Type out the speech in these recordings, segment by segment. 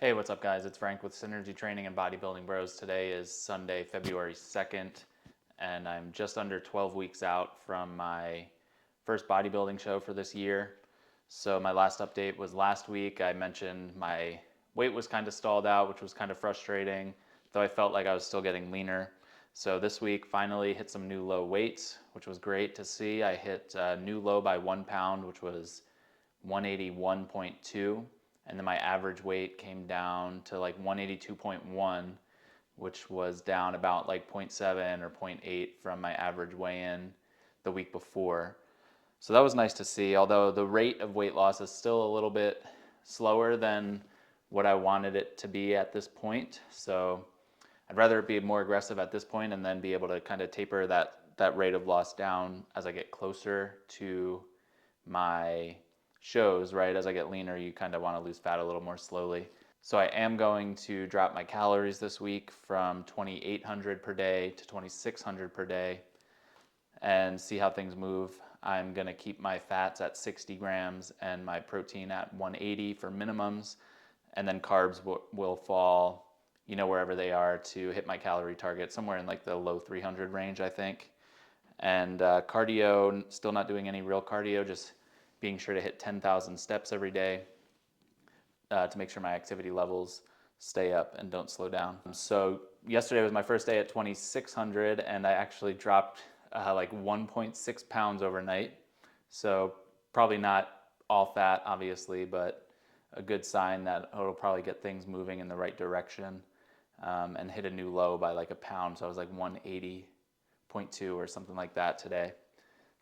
Hey, what's up, guys? It's Frank with Synergy Training and Bodybuilding Bros. Today is Sunday, February 2nd, and I'm just under 12 weeks out from my first bodybuilding show for this year. So, my last update was last week. I mentioned my weight was kind of stalled out, which was kind of frustrating, though I felt like I was still getting leaner. So, this week finally hit some new low weights, which was great to see. I hit a new low by 1 pound, which was 181.2, and then my average weight came down to like 182.1, which was down about like zero point 0.7 or zero point 0.8 from my average weigh-in the week before. So that was nice to see, although the rate of weight loss is still a little bit slower than what I wanted it to be at this point. So I'd rather it be more aggressive at this point and then be able to kind of taper that rate of loss down as I get closer to my shows, right? As I get leaner, you kind of want to lose fat a little more slowly. So I am going to drop my calories this week from 2,800 per day to 2,600 per day and see how things move. I'm going to keep my fats at 60 grams and my protein at 180 for minimums, and then carbs will fall, wherever they are to hit my calorie target, somewhere in like the low 300 range, I think. And cardio, still not doing any real cardio, just being sure to hit 10,000 steps every day to make sure my activity levels stay up and don't slow down. So yesterday was my first day at 2,600, and I actually dropped like 1.6 pounds overnight. So probably not all fat, obviously, but a good sign that it'll probably get things moving in the right direction, and hit a new low by like a pound. So I was like 180.2 or something like that today.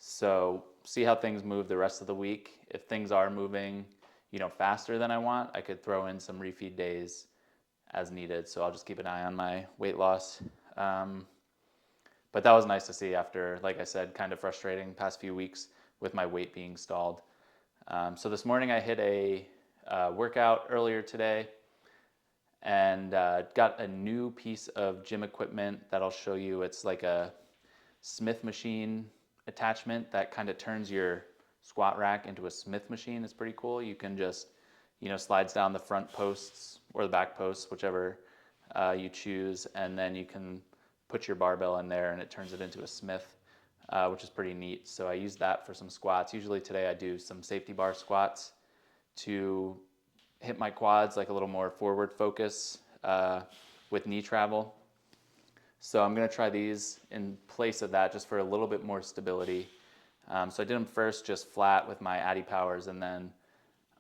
So see how things move the rest of the week. If things are moving, faster than I want, I could throw in some refeed days as needed. So I'll just keep an eye on my weight loss. But that was nice to see after, like I said, kind of frustrating past few weeks with my weight being stalled. So this morning I hit a workout earlier today and got a new piece of gym equipment that I'll show you. It's like a Smith machine attachment that kind of turns your squat rack into a Smith machine. It's pretty cool. You can just, slides down the front posts or the back posts, whichever you choose, and then you can put your barbell in there and it turns it into a Smith, which is pretty neat. So I use that for some squats. Usually today I do some safety bar squats to hit my quads, like a little more forward focus with knee travel. So I'm going to try these in place of that just for a little bit more stability. So I did them first just flat with my Addy Powers, and then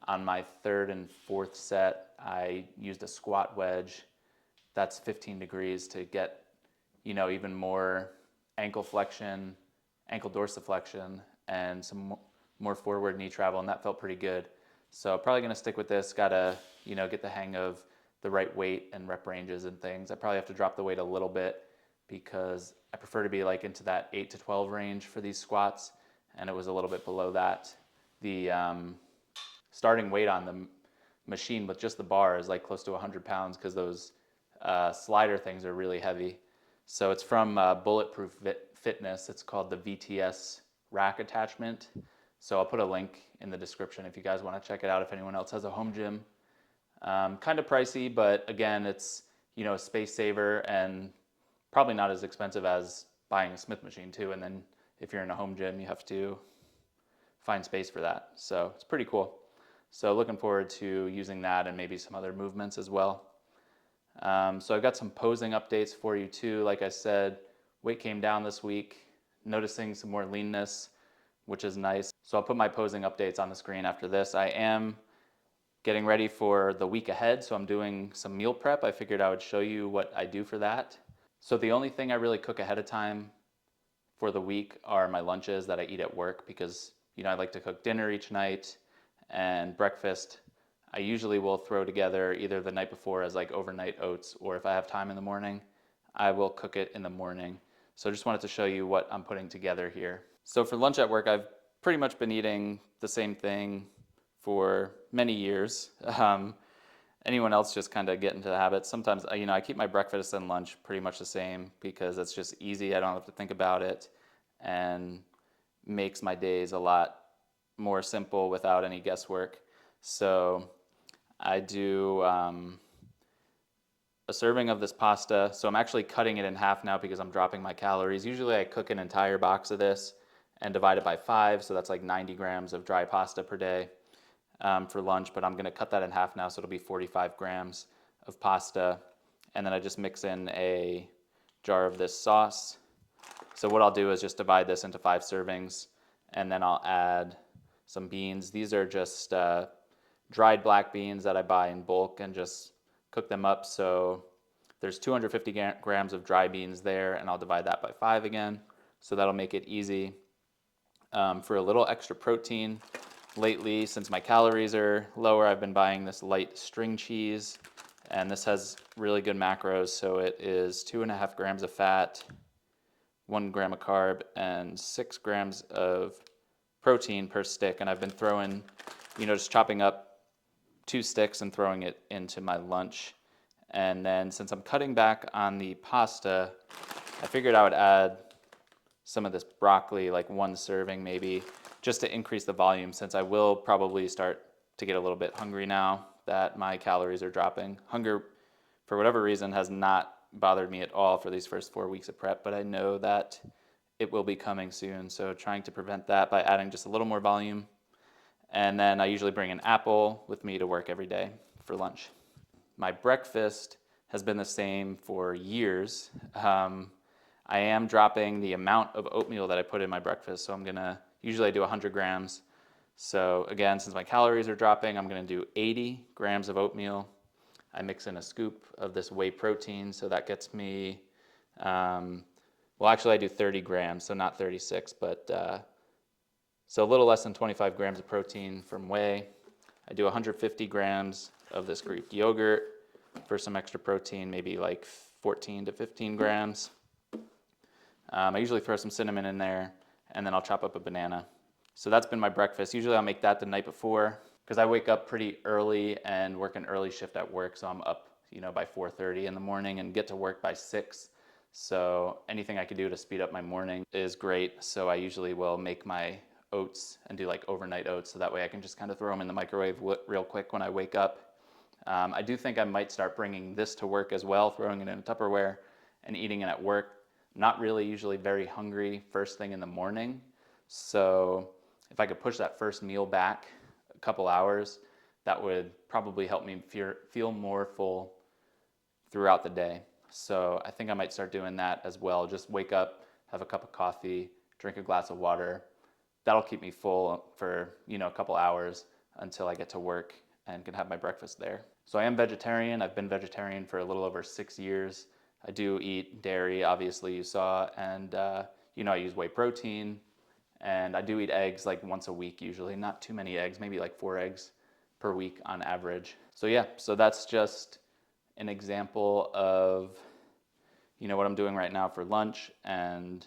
on my third and fourth set, I used a squat wedge. That's 15 degrees to get, even more ankle flexion, ankle dorsiflexion, and some more forward knee travel, and that felt pretty good. So probably going to stick with this. Got to, get the hang of the right weight and rep ranges and things. I probably have to drop the weight a little bit because I prefer to be like into that 8 to 12 range for these squats, and it was a little bit below that. The starting weight on the machine with just the bar is like close to 100 pounds because those slider things are really heavy. So it's from Bulletproof Fitness. It's called the VTS rack attachment. So I'll put a link in the description if you guys want to check it out, if anyone else has a home gym. Kind of pricey, but again, it's, a space saver and probably not as expensive as buying a Smith machine too. And then if you're in a home gym, you have to find space for that. So it's pretty cool. So looking forward to using that and maybe some other movements as well. So I've got some posing updates for you too. Like I said, weight came down this week, noticing some more leanness, which is nice. So I'll put my posing updates on the screen after this. I am getting ready for the week ahead, so I'm doing some meal prep. I figured I would show you what I do for that. So the only thing I really cook ahead of time for the week are my lunches that I eat at work because, I like to cook dinner each night, and breakfast I usually will throw together either the night before as like overnight oats, or if I have time in the morning, I will cook it in the morning. So just wanted to show you what I'm putting together here. So for lunch at work, I've pretty much been eating the same thing for many years. Anyone else just kind of get into the habit. Sometimes, I keep my breakfast and lunch pretty much the same because it's just easy. I don't have to think about it and makes my days a lot more simple without any guesswork. So I do a serving of this pasta. So I'm actually cutting it in half now because I'm dropping my calories. Usually I cook an entire box of this and divide it by 5, so that's like 90 grams of dry pasta per day for lunch, but I'm gonna cut that in half now, so it'll be 45 grams of pasta. And then I just mix in a jar of this sauce. So what I'll do is just divide this into 5 servings, and then I'll add some beans. These are just dried black beans that I buy in bulk and just cook them up. So there's 250 grams of dry beans there, and I'll divide that by 5 again. So that'll make it easy. For a little extra protein, lately, since my calories are lower, I've been buying this light string cheese, and this has really good macros. So it is 2.5 grams of fat, 1 gram of carb, and 6 grams of protein per stick. And I've been throwing, just chopping up 2 sticks and throwing it into my lunch. And then since I'm cutting back on the pasta, I figured I would add some of this broccoli, like 1 serving maybe, just to increase the volume, since I will probably start to get a little bit hungry now that my calories are dropping. Hunger, for whatever reason, has not bothered me at all for these first 4 weeks of prep, but I know that it will be coming soon, so trying to prevent that by adding just a little more volume. And then I usually bring an apple with me to work every day for lunch. My breakfast has been the same for years. I am dropping the amount of oatmeal that I put in my breakfast, so usually I do 100 grams. So again, since my calories are dropping, I'm gonna do 80 grams of oatmeal. I mix in a scoop of this whey protein, so that gets me, well actually I do 30 grams, so not 36, but so a little less than 25 grams of protein from whey. I do 150 grams of this Greek yogurt for some extra protein, maybe like 14 to 15 grams. I usually throw some cinnamon in there, and then I'll chop up a banana. So that's been my breakfast. Usually I'll make that the night before, because I wake up pretty early and work an early shift at work, so I'm up by 4:30 in the morning and get to work by 6. So anything I can do to speed up my morning is great. So I usually will make my oats and do like overnight oats, so that way I can just kind of throw them in the microwave real quick when I wake up. I do think I might start bringing this to work as well, throwing it in a Tupperware and eating it at work. Not really usually very hungry first thing in the morning, so if I could push that first meal back a couple hours, that would probably help me feel more full throughout the day. So I think I might start doing that as well. Just wake up, have a cup of coffee, drink a glass of water. That'll keep me full for a couple hours until I get to work and can have my breakfast there. So I am vegetarian. I've been vegetarian for a little over 6 years. I do eat dairy, obviously you saw, and I use whey protein, and I do eat eggs like once a week usually. Not too many eggs, maybe like 4 eggs per week on average. So yeah, so that's just an example of what I'm doing right now for lunch and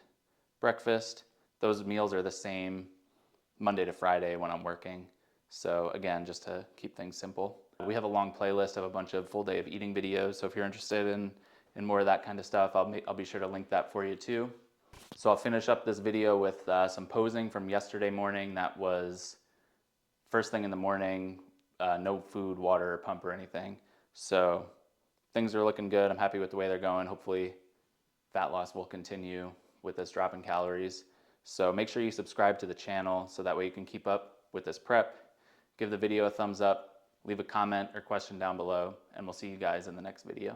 breakfast. Those meals are the same Monday to Friday when I'm working. So again, just to keep things simple. We have a long playlist of a bunch of full day of eating videos, so if you're interested in more of that kind of stuff, I'll be sure to link that for you too. So I'll finish up this video with some posing from yesterday morning. That was first thing in the morning, no food, water, or pump or anything. So things are looking good. I'm happy with the way they're going. Hopefully fat loss will continue with this drop in calories. So make sure you subscribe to the channel so that way you can keep up with this prep. Give the video a thumbs up, leave a comment or question down below, and we'll see you guys in the next video.